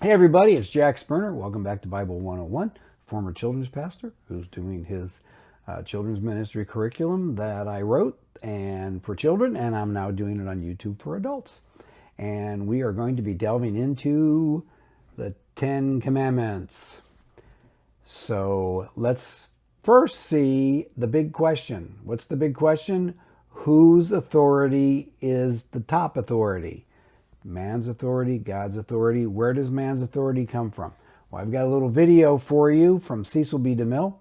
Hey everybody, it's Jack Sperner. Welcome back to Bible 101, former children's pastor who's doing his children's ministry curriculum that I wrote and for children, and I'm now doing it on YouTube for adults. And we are going to be delving into the Ten Commandments. So let's first see the big question. What's the big question? Whose authority is the top authority? Man's authority, God's authority. Where does man's authority come from? Well, I've got a little video for you from Cecil B. DeMille,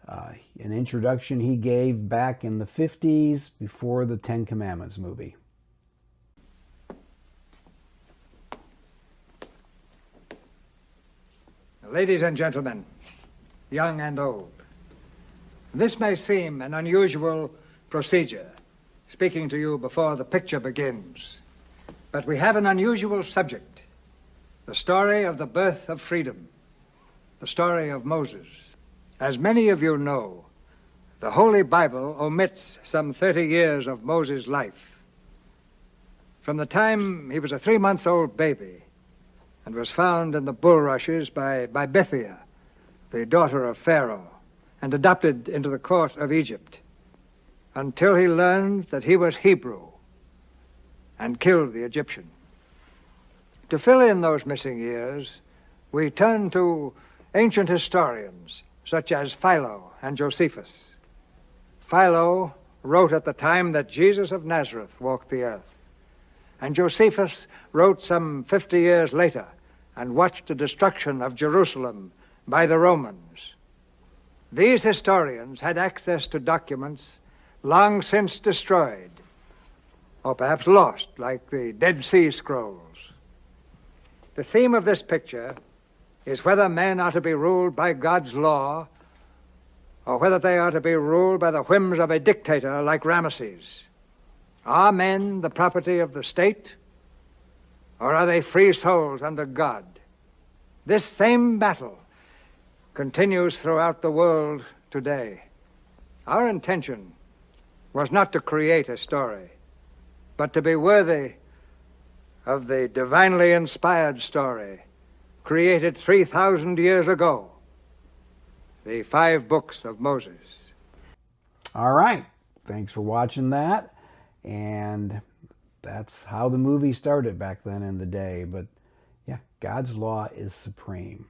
an introduction he gave back in the 50s before the Ten Commandments movie. Ladies and gentlemen, young and old, this may seem an unusual procedure, speaking to you before the picture begins. But we have an unusual subject, the story of the birth of freedom, the story of Moses. As many of you know, the Holy Bible omits some 30 years of Moses' life. From the time he was a 3-month-old baby and was found in the bulrushes by Bithia, the daughter of Pharaoh, and adopted into the court of Egypt, until he learned that he was Hebrew and killed the Egyptian. To fill in those missing years, we turn to ancient historians such as Philo and Josephus. Philo wrote at the time that Jesus of Nazareth walked the earth, and Josephus wrote some 50 years later and watched the destruction of Jerusalem by the Romans. These historians had access to documents long since destroyed, or perhaps lost, like the Dead Sea Scrolls. The theme of this picture is whether men are to be ruled by God's law or whether they are to be ruled by the whims of a dictator like Ramesses. Are men the property of the state, or are they free souls under God? This same battle continues throughout the world today. Our intention was not to create a story, but to be worthy of the divinely inspired story created 3,000 years ago, the 5 books of Moses. All right, thanks for watching that. And that's how the movie started back then in the day. But yeah, God's law is supreme.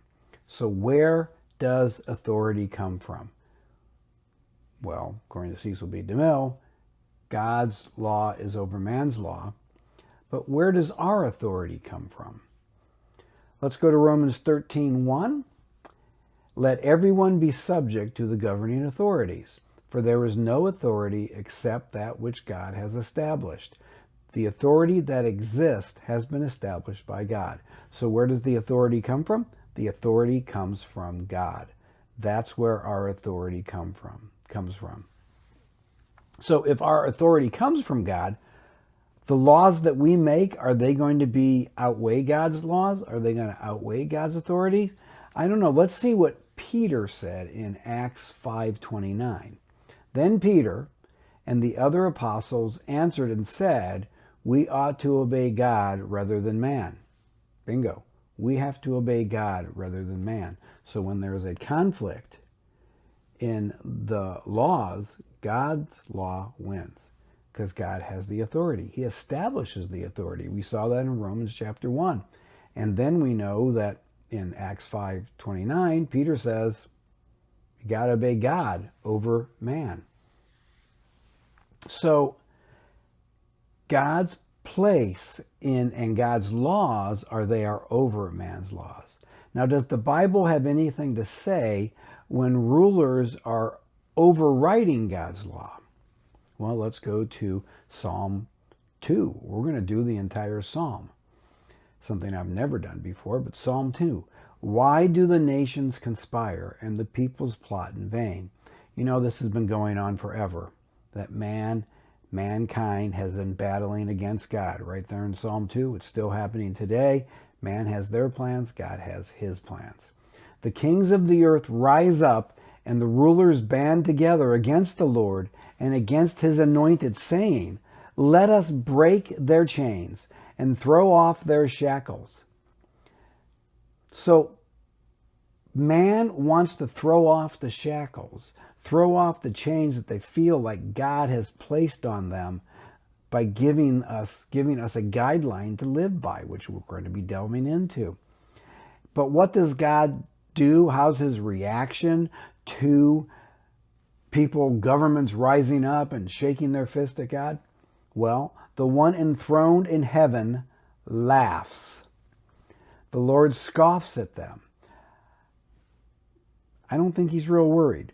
So where does authority come from? Well, according to Cecil B. DeMille, God's law is over man's law. But where does our authority come from? Let's go to Romans 13:1. Let everyone be subject to the governing authorities, for there is no authority except that which God has established. The authority that exists has been established by God. So where does the authority come from? The authority comes from God. That's where our authority comes from. So if our authority comes from God, the laws that we make, are they going to outweigh God's laws? Are they going to outweigh God's authority? I don't know. Let's see what Peter said in Acts 5:29. Then Peter and the other apostles answered and said, we ought to obey God rather than man. Bingo. We have to obey God rather than man. So when there's a conflict in the laws, God's law wins because God has the authority. He establishes the authority. We saw that in Romans chapter 1. And then we know that in Acts 5:29, Peter says, you got to obey God over man. So God's place and God's laws they are over man's laws. Now, does the Bible have anything to say when rulers are overriding God's law? Well, let's go to Psalm 2. We're going to do the entire psalm. Something I've never done before, but Psalm 2. Why do the nations conspire and the peoples plot in vain? You know, this has been going on forever. That mankind has been battling against God. Right there in Psalm 2. It's still happening today. Man has their plans. God has his plans. The kings of the earth rise up, and the rulers band together against the Lord and against his anointed, saying, let us break their chains and throw off their shackles. So man wants to throw off the shackles, throw off the chains that they feel like God has placed on them by giving us a guideline to live by, which we're going to be delving into. But what does God do? How's his reaction to people, governments rising up and shaking their fist at God? Well, the one enthroned in heaven laughs. The Lord scoffs at them. I don't think he's real worried.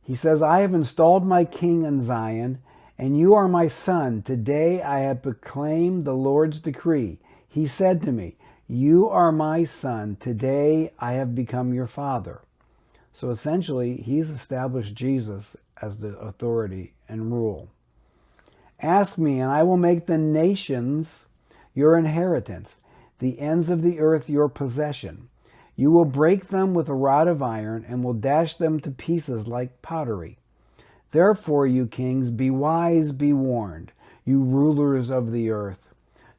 He says, I have installed my king in Zion, and you are my son. Today I have proclaimed the Lord's decree. He said to me, you are my son. Today I have become your father. So essentially, he's established Jesus as the authority and rule. Ask me, and I will make the nations your inheritance, the ends of the earth your possession. You will break them with a rod of iron and will dash them to pieces like pottery. Therefore, you kings, be wise, be warned, you rulers of the earth.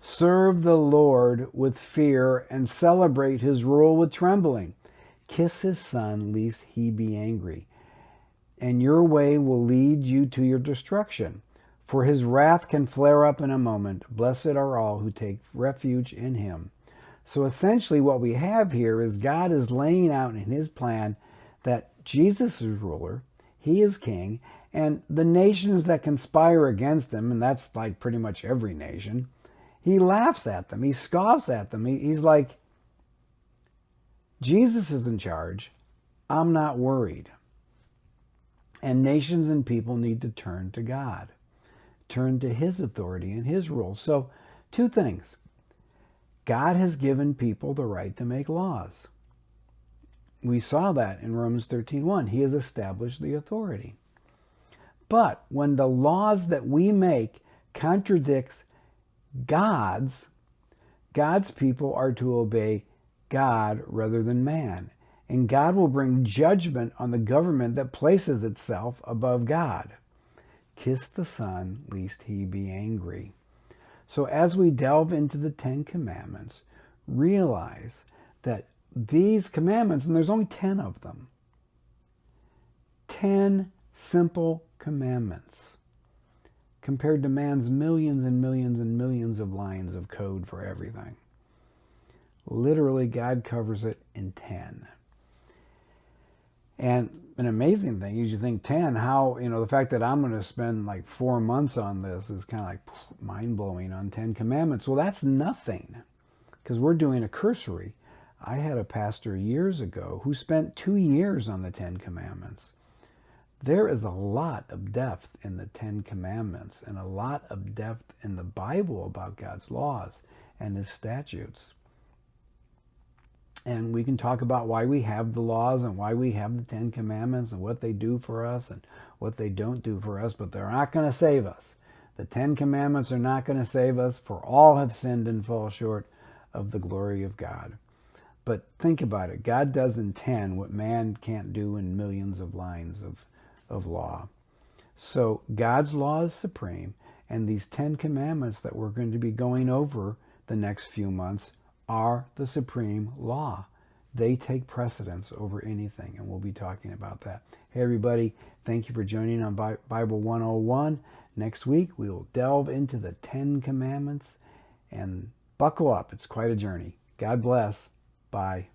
Serve the Lord with fear and celebrate his rule with trembling. Kiss his son, lest he be angry, and your way will lead you to your destruction. For his wrath can flare up in a moment. Blessed are all who take refuge in him. So essentially what we have here is God is laying out in his plan that Jesus is ruler, he is king, and the nations that conspire against him, and that's like pretty much every nation, he laughs at them, he scoffs at them. He's like, Jesus is in charge, I'm not worried. And nations and people need to turn to God, turn to his authority and his rule. So two things. God has given people the right to make laws. We saw that in Romans 13:1. He has established the authority. But when the laws that we make contradicts God's people are to obey God rather than man. And God will bring judgment on the government that places itself above God. Kiss the Son, lest he be angry. So as we delve into the Ten Commandments, realize that these commandments, and there's only 10 of them, 10 simple commandments, compared to man's millions and millions and millions of lines of code for everything. Literally, God covers it in 10. And an amazing thing is you think 10, how, the fact that I'm going to spend like 4 months on this is kind of like mind-blowing on 10 commandments. Well, that's nothing, because we're doing a cursory. I had a pastor years ago who spent 2 years on the 10 commandments. There is a lot of depth in the 10 commandments and a lot of depth in the Bible about God's laws and his statutes. And we can talk about why we have the laws and why we have the 10 commandments and what they do for us and what they don't do for us, but they're not going to save us. The 10 commandments are not going to save us, for all have sinned and fall short of the glory of God. But think about it. God does in 10 what man can't do in millions of lines of law. So God's law is supreme, and these 10 commandments that we're going to be going over the next few months are the supreme law. They take precedence over anything, and we'll be talking about that. Hey everybody, thank you for joining on Bible 101. Next week we will delve into the 10 commandments, and buckle up. It's quite a journey. God bless. Bye.